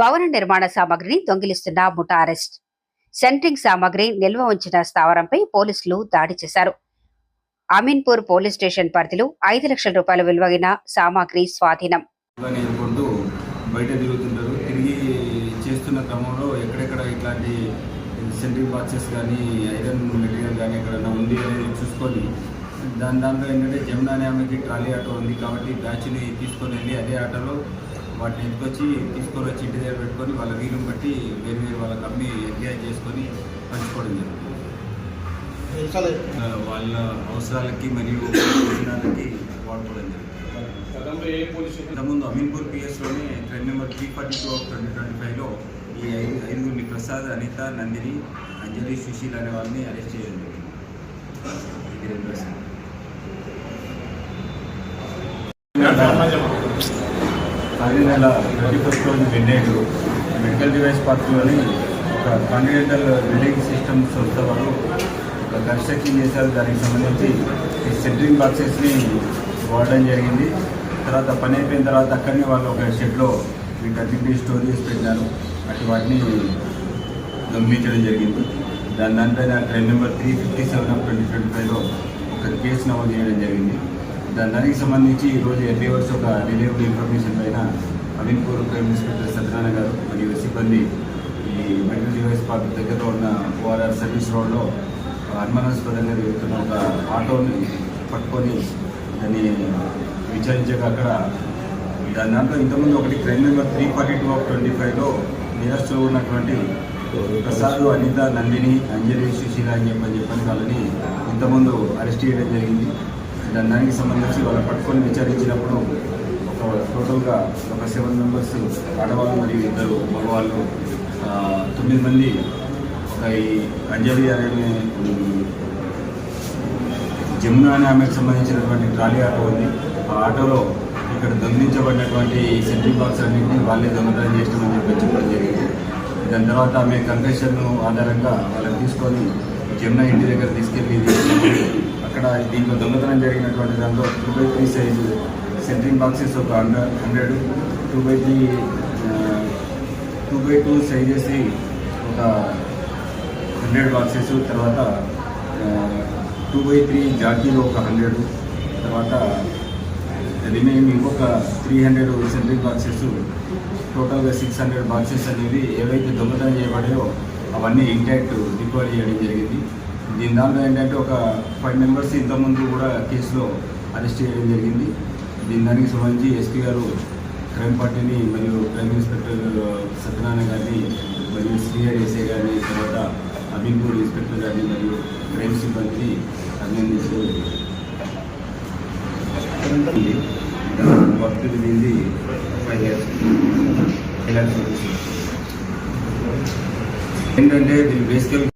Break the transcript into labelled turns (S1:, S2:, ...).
S1: భవన నిర్మాణ సామగ్రిని దొంగిలిస్తున్న ముఠా అరెస్ట్. సెంట్రింగ్ సామగ్రి నిల్వ ఉంచిన స్థావరంపై పోలీసులు దాడి చేశారు. అమీన్పూర్ పోలీస్ స్టేషన్ పరిధిలో 5 లక్షల రూపాయల విలువైన సామాగ్రి స్వాధీనం.
S2: బయట తిరుగుతుంటారు. తిరిగి చేస్తున్న క్రమంలో ఎక్కడెక్కడ ఇట్లాంటి సెంట్రింగ్ బాక్సెస్ కానీ ఐరన్ మెటీరియల్ కానీ ఎక్కడన్నా ఉంది అనేది చూసుకొని దాంట్లో ఏంటంటే జమునా అనే ఆమెకి ట్రాలీ ఆటో ఉంది కాబట్టి బ్యాచ్ని తీసుకొని వెళ్ళి అదే ఆటోలో వాటిని ఎత్తుకొచ్చి తీసుకొని వచ్చి ఇంటి దగ్గర పెట్టుకొని వాళ్ళ వీలుని బట్టి వేరు వేరు వాళ్ళకి అమ్మి ఎంజాయ్ చేసుకొని పంచుకోవడం జరుగుతుంది. వాళ్ళ అవసరాలకి మరియు భోజనాలకి వాడుకోవడం జరుగుతుంది. ఇంతకుముందు అమీన్పూర్ పిఎస్లోనే ట్రైన్ నెంబర్ 342/2025లో ఈ ఐదుగురిని ప్రసాద్, అనిత, నందిని, అంజలి, సుశీల్ అనే వాళ్ళని అరెస్ట్ చేయడం జరిగింది. ఇది 31 మిడ్నైట్ మెడికల్ డివైస్ పార్క్లోని ఒక కాంటినెంటల్ బిల్డింగ్ సిస్టమ్స్ సంస్థ వాళ్ళు ఒక కన్స్ట్రక్షన్ చేశారు. దానికి సంబంధించి ఈ సెంట్రింగ్ బాక్సెస్ని వాడడం జరిగింది. తర్వాత పని అయిపోయిన తర్వాత అక్కడనే వాళ్ళు ఒక షెడ్లో వీటన్నింటినీ స్టోర్ చేసి పెట్టినారు. అటు వాటిని దొంగిలించడం జరిగింది. దానిపైన ట్రైన్ నెంబర్ 357/2025లో ఒక కేసు నమోదు చేయడం జరిగింది. దానికి సంబంధించి ఈరోజు ఎర్లీ అవర్స్ ఒక రిలేబుల్ ఇన్ఫర్మేషన్ పైన అమీన్పూర్ క్రైమ్ ఇన్స్పెక్టర్ సత్యనారాయణ గారు మరియు సిబ్బంది ఈ మెడికల్ డివైస్ పార్క్ దగ్గరలో ఉన్న ఓఆర్ఆర్ సర్వీస్ రోడ్లో అనుమానాస్పదంగా తిరుగుతున్న ఒక ఆటోని పట్టుకొని దాన్ని విచారించాక అక్కడ దాంట్లో ఇంతకుముందు ఒకటి క్రైమ్ నెంబర్ 342/25లో నిరస్తులు ఉన్నటువంటి ప్రసాద్, అనిత, నందిని, అంజలి, సుశీల అని చెప్పని వాళ్ళని ఇంతకుముందు అరెస్ట్ చేయడం జరిగింది. దానికి సంబంధించి వాళ్ళు పట్టుకొని విచారించినప్పుడు టోటల్గా ఒక 7 మెంబర్స్ ఆడవాళ్ళు మరియు 2 మగవాళ్ళు 9 మంది ఒక ఈ అంజలి అనే జమునా అనే ఆమెకు సంబంధించినటువంటి ట్రాలీ ఆటో ఉంది. ఆ ఆటోలో ఇక్కడ దొంగిలించబడినటువంటి సెంట్రింగ్ బాక్స్ అన్నింటినీ వాళ్ళే దొంగతనం చేస్తామని చెప్పడం జరిగింది. దాని తర్వాత ఆమె కన్ఫెషన్ ఆధారంగా వాళ్ళని తీసుకొని జమునా ఇంటి దగ్గర తీసుకెళ్ళి అక్కడ దీంట్లో దొంగతనం జరిగినటువంటి దాంట్లో 2/3 సైజు సెంట్రింగ్ బాక్సెస్ ఒక 100, 2/2 సైజెస్ ఒక 100 బాక్సెస్, తర్వాత 2/3 జాకీలో ఒక 100, తర్వాత రిమైనింగ్ ఇంకొక 300 సెంట్రింగ్ బాక్సెస్, టోటల్గా 600 బాక్సెస్ అనేవి ఏవైతే దొంగతనం చేయబడాయో అవన్నీ ఇంటాక్ట్ రికవర్ చేయడం జరిగింది. దాంట్లో ఏంటంటే ఒక 5 మెంబర్స్ ఇంతకుముందు కూడా కేసులో అరెస్ట్ చేయడం జరిగింది. దానికి సంబంధించి ఎస్పీ గారు క్రైమ్ పార్టీని మరియు క్రైమ్ ఇన్స్పెక్టర్ సత్యనారాయణ గారిని మరియు సీనియర్ ఎస్ఐ గారిని, తర్వాత అమీన్పూర్ ఇన్స్పెక్టర్ గారిని మరియు క్రైమ్ సిబ్బందిని అభినందించడం వర్క్ దీనిది 5 years ఏంటంటే వీళ్ళు బేసికల్